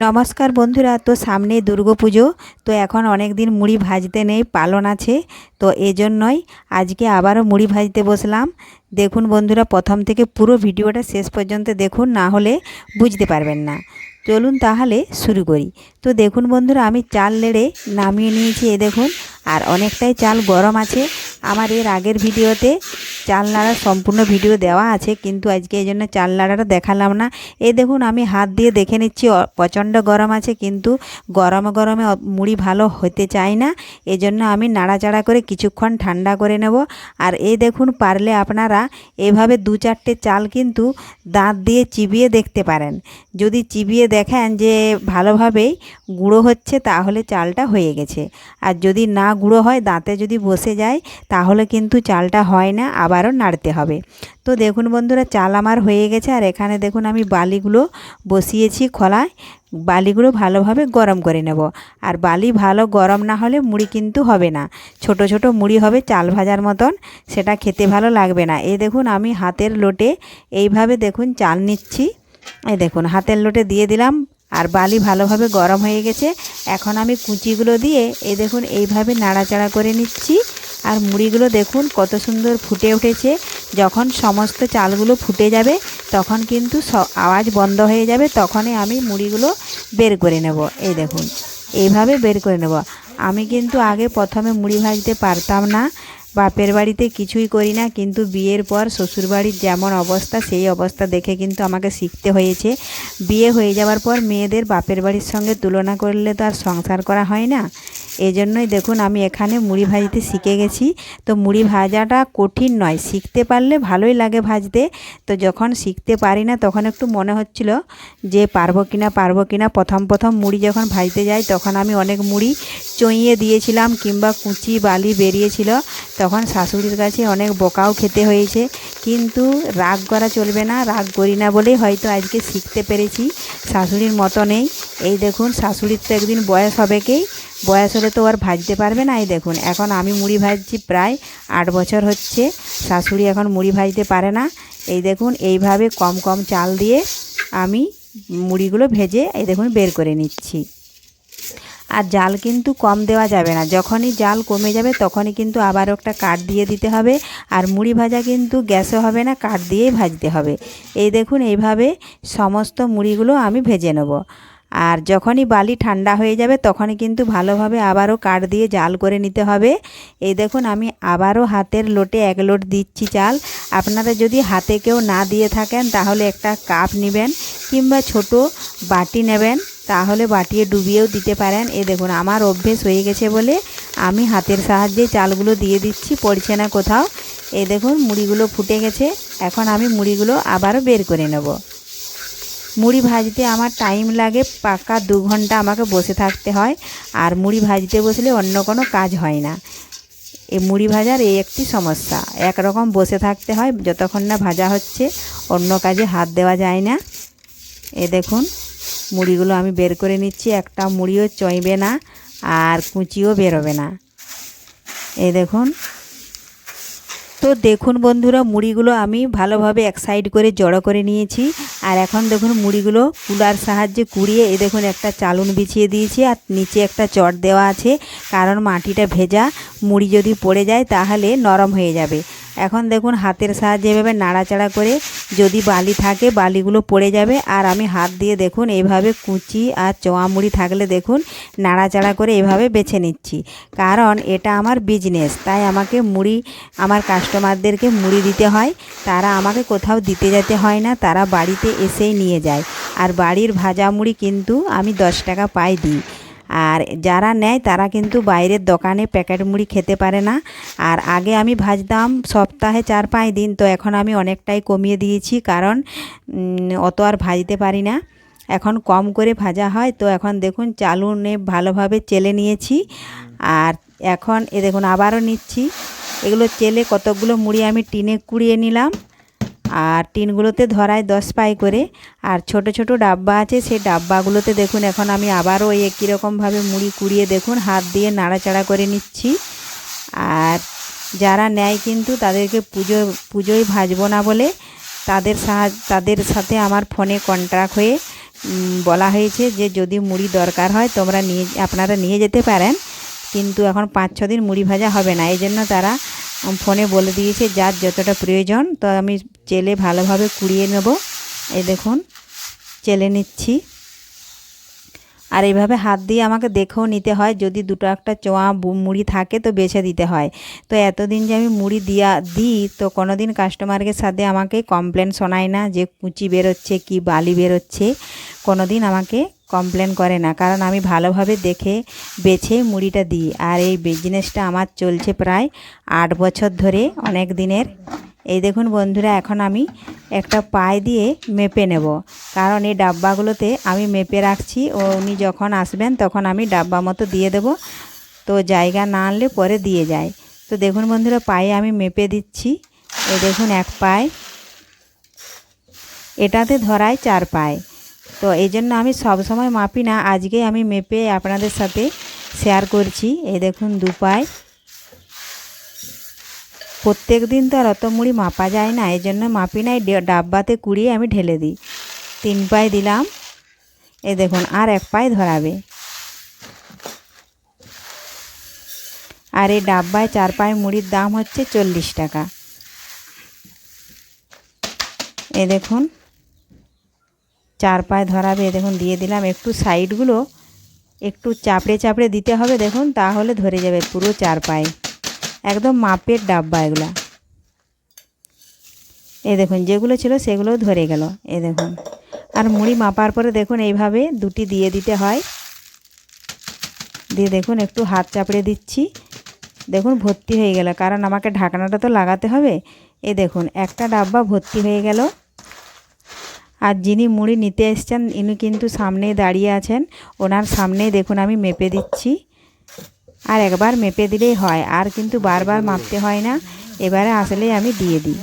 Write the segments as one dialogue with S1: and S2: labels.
S1: নমস্কার বন্ধুরা, তো সামনে দুর্গাপুজো। তো এখন অনেক দিন মুড়ি ভাজতে নেই, পালন আছে। তো এজন্যই আজকে আবারও মুড়ি ভাজতে বসলাম। দেখুন বন্ধুরা, প্রথম থেকে পুরো ভিডিওটা শেষ পর্যন্ত দেখুন, না হলে বুঝতে পারবেন না। চলুন তাহলে শুরু করি। তো দেখুন বন্ধুরা, আমি চাল নেড়ে নামিয়ে নিয়েছি, দেখুন। আর অনেকটাই চাল গরম আছে। আমার এর আগের ভিডিওতে চাল নাড়ার সম্পূর্ণ ভিডিও দেওয়া আছে, কিন্তু আজকে এই জন্য চাল নাড়াটা দেখালাম না। এই দেখুন, আমি হাত দিয়ে দেখে নিচ্ছি, প্রচণ্ড গরম আছে, কিন্তু গরমে গরমে মুড়ি ভালো হতে চায় না। এজন্য আমি নাড়াচাড়া করে কিছুক্ষণ ঠান্ডা করে নেব। আর এই দেখুন, পারলে আপনারা এভাবে 2-4টে চাল কিন্তু দাঁত দিয়ে চিবিয়ে দেখতে পারেন। যদি চিবিয়ে দেখেন যে ভালোভাবেই গুঁড়ো হচ্ছে, তাহলে চালটা হয়ে গেছে। আর যদি না গুঁড়ো হয়, দাঁতে যদি বসে যায়, তাহলে কিন্তু চালটা হয় না, আবারও নাড়তে হবে। তো দেখুন বন্ধুরা, চাল আমার হয়ে গেছে। আর এখানে দেখুন, আমি বালিগুলো বসিয়েছি খোলায়। বালিগুলো ভালোভাবে গরম করে নেব। আর বালি ভালো গরম না হলে মুড়ি কিন্তু হবে না। ছোট ছোট মুড়ি হবে চাল ভাজার মতন, সেটা খেতে ভালো লাগবে না। এই দেখুন, আমি হাতের লোটে এইভাবে দেখুন চাল নিচ্ছি। এই দেখুন, হাতের লোটে দিয়ে দিলাম। আর বালি ভালোভাবে গরম হয়ে গেছে। এখন আমি কুচিগুলো দিয়ে এই দেখুন এইভাবে নাড়াচাড়া করে নিচ্ছি। আর মুড়িগুলো দেখুন কত সুন্দর ফুটে উঠেছে। যখন সমস্ত চালগুলো ফুটে যাবে, তখন কিন্তু আওয়াজ বন্ধ হয়ে যাবে, তখনই আমি মুড়িগুলো বের করে নেব। এই দেখুন, এইভাবে বের করে নেব। আমি কিন্তু আগে প্রথমে মুড়ি ভাজতে পারতাম না। বাপের বাড়িতে কিছুই করি না, কিন্তু বিয়ের পর শ্বশুরবাড়ির যেমন অবস্থা, সেই অবস্থা দেখে কিন্তু আমাকে শিখতে হয়েছে। বিয়ে হয়ে যাওয়ার পর মেয়েদের বাপের বাড়ির সঙ্গে তুলনা করলে তো আর সংসার করা হয় না। এজন্যই দেখুন, আমি এখানে মুড়ি ভাজতে শিখে গেছি। তো মুড়ি ভাজাটা কঠিন নয়, শিখতে পারলে ভালোই লাগে ভাজতে। তো যখন শিখতে পারি না, তখন একটু মনে হচ্ছিল যে পারবো কিনা। প্রথম মুড়ি যখন ভাজতে যাই, তখন আমি অনেক মুড়ি চইয়ে দিয়েছিলাম, কিংবা কুচি বালি বেরিয়েছিল। তখন শাশুড়ির কাছে অনেক বকাও খেতে হয়েছে। কিন্তু রাগ করা চলবে না, রাগ করি না বলেই হয়তো আজকে শিখতে পেরেছি। শাশুড়ির মতো নেই। এই দেখুন, শাশুড়ির তো একদিন বয়স হবেকেই, বয়স হলে তো আর ভাজতে পারবে না। এই দেখুন, এখন আমি মুড়ি ভাজছি প্রায় 8 বছর হচ্ছে। শাশুড়ি এখন মুড়ি ভাজতে পারে না। এই দেখুন, এইভাবে কম কম চাল দিয়ে আমি মুড়িগুলো ভেজে এই দেখুন বের করে নিচ্ছি। আর জাল কিন্তু কম দেওয়া যাবে না। যখনই জাল কমে যাবে, তখনই কিন্তু আবার একটা কাঠ দিয়ে দিতে হবে। আর মুড়ি ভাজা কিন্তু গ্যাসে হবে না, কাঠ দিয়েই ভাজতে হবে। এই দেখুন, এইভাবে সমস্ত মুড়িগুলো আমি ভেজে নেব। আর যখনই বালি ঠান্ডা হয়ে যাবে, তখনই কিন্তু ভালোভাবে আবারও কাঠ দিয়ে জাল করে নিতে হবে। এই দেখুন, আমি আবারও হাতের লোটে 1 লোট দিচ্ছি চাল। আপনারা যদি হাতে কেউ না দিয়ে থাকেন, তাহলে একটা কাপ নেবেন, কিংবা ছোট বাটি নেবেন, তাহলে বাটিয়ে ডুবিয়েও দিতে পারেন। এই দেখুন, আমার অভ্যেস হয়ে গেছে বলে আমি হাতের সাহায্যে চালগুলো দিয়ে দিচ্ছি, পড়ছে না কোথাও। এই দেখুন, মুড়িগুলো ফুটে গেছে। এখন আমি মুড়িগুলো আবারও বের করে নেব। মুড়ি ভাজতে আমার টাইম লাগে, পাক্কা 2 ঘন্টা আমাকে বসে থাকতে হয়। আর মুড়ি ভাজতে বসলে অন্য কোনো কাজ হয় না। এই মুড়ি ভাজার এই একটি সমস্যা, একরকম বসে থাকতে হয় যতক্ষণ না ভাজা হচ্ছে, অন্য কাজে হাত দেওয়া যায় না। এ দেখুন, মুড়িগুলো আমি বের করে নিচ্ছি। একটা মুড়িও চইবে না, আর কুচিও বেরোবে না। এই দেখুন। তো দেখুন বন্ধুরা, মুড়িগুলো আমি ভালোভাবে এক সাইড করে জড়ো করে নিয়েছি। আর এখন দেখুন, মুড়িগুলো কুলার সাহায্যে কুড়িয়ে এই দেখুন একটা চালুন বিছিয়ে দিয়েছি। আর নিচে একটা চট দেওয়া আছে, কারণ মাটিটা ভেজা, মুড়ি যদি পড়ে যায় তাহলে নরম হয়ে যাবে। এখন দেখুন, হাতের সাহায্যে এভাবে নাড়াচাড়া করে, যদি বালি থাকে বালিগুলো পড়ে যাবে। আর আমি হাত দিয়ে দেখুন এইভাবে কুচি আর চোয়া মুড়ি থাকলে দেখুন নাড়াচাড়া করে এভাবে বেছে নিচ্ছি, কারণ এটা আমার বিজনেস। তাই আমাকে মুড়ি, আমার কাস্টমারদেরকে মুড়ি দিতে হয়। তারা আমাকে কোথাও দিতে যেতে হয় না, তারা বাড়িতে এসেই নিয়ে যায়। আর বাড়ির ভাজা মুড়ি কিন্তু আমি 10 টাকা পাই দিই। আর যারা নেয় তারা কিন্তু বাইরের দোকানে প্যাকেট মুড়ি খেতে পারে না। আর আগে আমি ভাজতাম সপ্তাহে 4-5 দিন, তো এখন আমি অনেকটাই কমিয়ে দিয়েছি, কারণ অত আর ভাজতে পারি না। এখন কম করে ভাজা হয়। তো এখন দেখুন, চালুনে ভালোভাবে চেলে নিয়েছি। আর এখন এ দেখুন আবারও নিচ্ছি। এগুলো চেলে কতকগুলো মুড়ি আমি টিনে কুড়িয়ে নিলাম। আর টিনগুলোতে ধরায় 10 পাই করে। আর ছোট ছোট ডাব্বা আছে, সেই ডাব্বাগুলোতে দেখুন এখন আমি আবারও ওই একই রকমভাবে মুড়ি কুড়িয়ে দেখুন হাত দিয়ে নাড়াচাড়া করে নিচ্ছি। আর যারা নেয় কিন্তু তাদেরকে পুজোয় ভাজবো না বলে তাদের সাথে আমার ফোনে কন্ট্রাক্ট হয়ে বলা হয়েছে যে যদি মুড়ি দরকার হয় তোমরা আপনারা নিয়ে যেতে পারেন, কিন্তু এখন 5-6 দিন মুড়ি ভাজা হবে না। এই জন্য তারা ফোনে বলে দিয়েছে যার যতটা প্রয়োজন। তো আমি চেলে ভালোভাবে কুড়িয়ে নেব। এই দেখুন চেলে নিচ্ছি। আর এইভাবে হাত দিয়ে আমাকে দেখেও নিতে হয়, যদি দুটো একটা চোয়া মুড়ি থাকে তো বেছে দিতে হয়। তো এতদিন যে আমি মুড়ি দিই তো কোনো দিন কাস্টমারের সাথে আমাকে কমপ্লেন শোনায় না যে কুচি বেরোচ্ছে কি বালি বেরোচ্ছে, কোনো দিন আমাকে কমপ্লেন করে না, কারণ আমি ভালোভাবে দেখে বেছে মুড়িটা দিই। আর এই বিজনেসটা আমার চলছে প্রায় 8 বছর ধরে, অনেক দিনের। এই দেখুন বন্ধুরা, এখন আমি একটা পাই দিয়ে মেপে নেব, কারণ এই ডাব্বাগুলোতে আমি মেপে রাখছি। উনি যখন আসবেন তখন আমি ডাব্বা মতো দিয়ে দেব, তো জায়গা না আনলে পরে দিয়ে যায়। তো দেখুন বন্ধুরা, পায়ে আমি মেপে দিচ্ছি। এই দেখুন 1 পাই, এটাতে ধরায় 4 পাই। তো এই জন্য আমি সব সময় মাপি না, আজকে আমি মেপে আপনাদের সাথে শেয়ার করছি। এই দেখুন 2 পাই। প্রত্যেক দিন তো আর অত মুড়ি মাপা যায় না, এই জন্য মাপি না, ডাব্বাতে কুড়িয়ে আমি ঢেলে দিই। 3 পাই দিলাম। এই দেখুন আর 1 পাই ধরাবে। আর এই ডাব্বায় 4 পাই মুড়ির দাম হচ্ছে 40 টাকা। এই দেখুন 4 পাই ধরাবে। দেখুন দিয়ে দিলাম। একটু সাইডগুলো একটু চাপড়ে চাপড়ে দিতে হবে, দেখুন তাহলে ধরে যাবে পুরো 4 পাই। একদম মাপের ডাব্বা এগুলা। এই দেখুন যেগুলো ছিল সেগুলোও ধরে গেল। এই দেখুন। আর মুড়ি মাপার পরে দেখুন এইভাবে দুটি দিয়ে দিতে হয়। দিয়ে দেখুন একটু হাত চাপড়ে দিচ্ছি। দেখুন ভর্তি হয়ে গেল, কারণ আমাকে ঢাকনাটা তো লাগাতে হবে। এই দেখুন একটা ডাব্বা ভর্তি হয়ে গেল। আর যিনি মুড়ি নিতে এসছেন ইনি কিন্তু সামনেই দাঁড়িয়ে আছেন, ওনার সামনেই দেখুন আমি মেপে দিচ্ছি। আর একবার মেপে দিলেই হয়, আর কিন্তু বারবার মাপতে হয় না। এবারে আসলেই আমি দিয়ে দিই।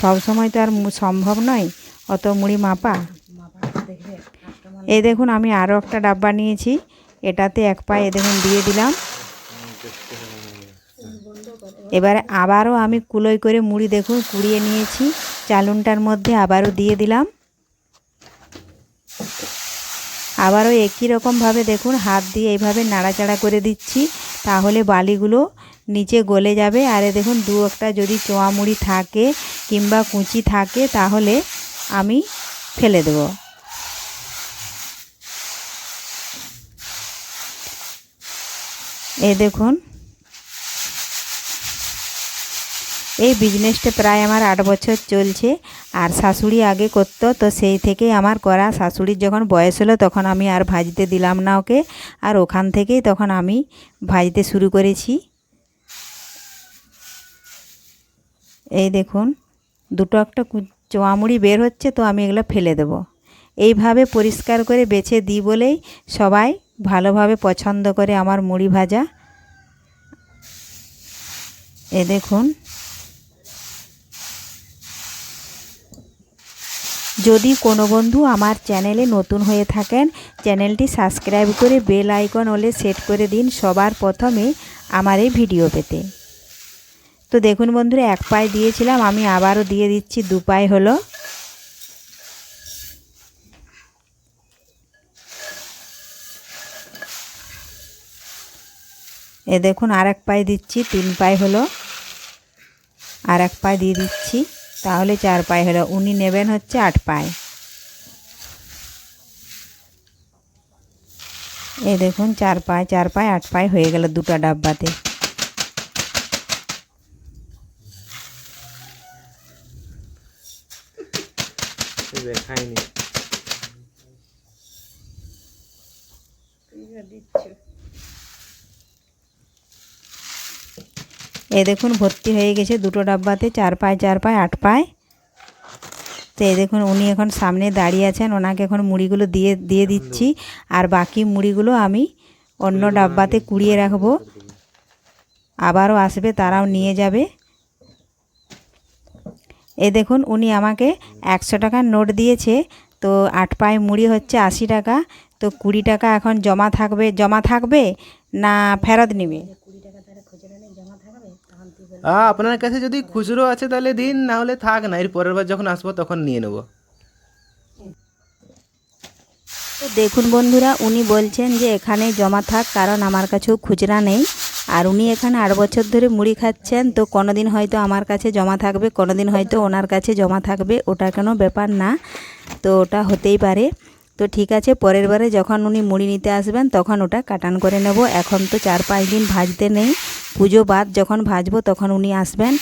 S1: সব সময় তো আর সম্ভব নয় অত মুড়ি মাপা। এই দেখুন আমি আরও একটা ডাব্বা নিয়েছি, এটাতে 1 পাই দেখুন দিয়ে দিলাম। এবারে আবারও আমি কুলোই করে মুড়ি দেখুন কুড়িয়ে নিয়েছি, চালুনটার মধ্যে আবারও দিয়ে দিলাম। আবারও একই রকমভাবে দেখুন হাত দিয়ে এইভাবে নাড়াচাড়া করে দিচ্ছি, তাহলে বালিগুলো নিচে গলে যাবে। আর দেখুন 2-1টা যদি চোয়া মুড়ি থাকে কিংবা কুচি থাকে তাহলে আমি ফেলে দেব। এই দেখুন এই বিজনেসটা প্রায় আমার 8 বছর চলছে। আর শাশুড়ি আগে করতো, তো সেই থেকেই আমার করা। শাশুড়ির যখন বয়স হলো তখন আমি আর ভাজতে দিলাম না ওকে, আর ওখান থেকেই তখন আমি ভাজতে শুরু করেছি। এই দেখুন 2-1টা চোয়া মুড়ি বের হচ্ছে, তো আমি এগুলো ফেলে দেব। এইভাবে পরিষ্কার করে বেছে দিই বলেই সবাই ভালোভাবে পছন্দ করে আমার মুড়ি ভাজা। এই দেখুন, যদি কোনো বন্ধু আমার চ্যানেলে নতুন হয়ে থাকেন, চ্যানেলটি সাবস্ক্রাইব করে বেল আইকন ওলে সেট করে দিন সবার প্রথমে আমার এই ভিডিও পেতে। তো দেখুন বন্ধুরা 1 পাই দিয়েছিলাম, আমি আবারও দিয়ে দিচ্ছি 2 পাই হলো। এ দেখুন আর 1 পাই দিচ্ছি, 3 পাই হলো। আর 1 পাই দিয়ে দিচ্ছি, তাহলে 4 পাই হলো। উনি নেবেন হচ্ছে 8 পাই। এই দেখুন 4 পাই 4 পাই 8 পাই হয়ে গেল 2টা ডাব্বাতে।
S2: দেখাইনি
S1: এই দেখুন ভর্তি হয়ে গেছে 2টো ডাব্বাতে 4 পাই 4 পাই 8 পাই। তো এই দেখুন উনি এখন সামনে দাঁড়িয়ে আছেন, ওনাকে এখন মুড়িগুলো দিয়ে দিচ্ছি। আর বাকি মুড়িগুলো আমি অন্য ডাব্বাতে কুড়িয়ে রাখবো, আবারও আসবে তারাও নিয়ে যাবে। এই দেখুন উনি আমাকে 100 টাকার নোট দিয়েছে, তো 8 পাই মুড়ি হচ্ছে 80 টাকা। তো 20 টাকা এখন জমা থাকবে না ফেরত নেবে?
S2: আপনার কাছে যদি খুচরো আছে তাহলে দিন, না হলে থাক না, এর পরের বার যখন আসবো তখন নিয়ে নেব।
S1: তো দেখুন বন্ধুরা, উনি বলছেন যে এখানে জমা থাক, কারণ আমার কাছেও খুচরা নেই। আর উনি এখানে 8 বছর ধরে মুড়ি খাচ্ছেন, তো কোনো দিন হয়তো আমার কাছে জমা থাকবে, কোনো দিন হয়তো ওনার কাছে জমা থাকবে, ওটা কোনো ব্যাপার না। তো ওটা হতেই পারে। তো ঠিক আছে, পরের বারে যখন উনি মুড়ি নিতে আসবেন তখন ওটা কাটান করে নেব। এখন তো 4-5 দিন ভাজতে নেই, পুজো বাদ যখন ভাজবো তখন উনি আসবেন।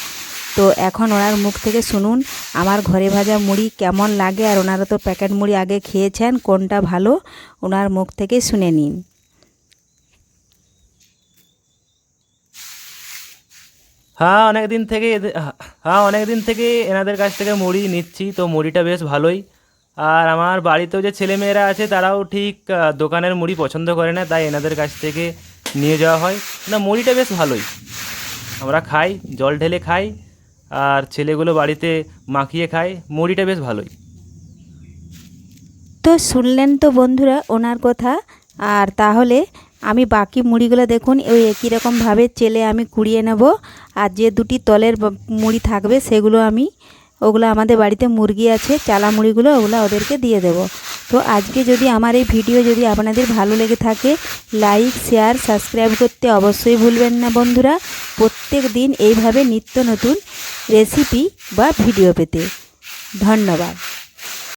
S1: তো এখন ওনার মুখ থেকে শুনুন আমার ঘরে ভাজা মুড়ি কেমন লাগে, আর ওনারা তো প্যাকেট মুড়ি আগে খেয়েছেন, কোনটা ভালো ওনার মুখ থেকে শুনে নিন।
S2: অনেক দিন থেকে এনাদের কাছ থেকে মুড়ি নিচ্ছি, তো মুড়িটা বেশ ভালোই। আর আমার বাড়িতেও যে ছেলেমেয়েরা আছে তারাও ঠিক দোকানের মুড়ি পছন্দ করে না, তাই এনাদের কাছ থেকে নিয়ে যাওয়া হয়। না, মুড়িটা বেশ ভালোই, আমরা খাই, জল ঢেলে খাই, আর ছেলেগুলো বাড়িতে মাখিয়ে খায়। মুড়িটা বেশ ভালোই।
S1: তো শুনলেন তো বন্ধুরা ওনার কথা। আর তাহলে আমি বাকি মুড়িগুলো দেখুন ওই একই রকমভাবে চেলে আমি কুড়িয়ে নেব। আর যে দুটি তলের মুড়ি থাকবে সেগুলো ওগুলো আমাদের বাড়িতে মুরগি আছে, চালা মুড়িগুলো ওগুলো ওদেরকে দিয়ে দেব। তো আজকে যদি আমার এই ভিডিও যদি আপনাদের ভালো লেগে থাকে, লাইক শেয়ার সাবস্ক্রাইব করতে অবশ্যই ভুলবেন না বন্ধুরা। প্রত্যেক দিন এইভাবে নিত্য নতুন রেসিপি বা ভিডিও পেতে ধন্যবাদ।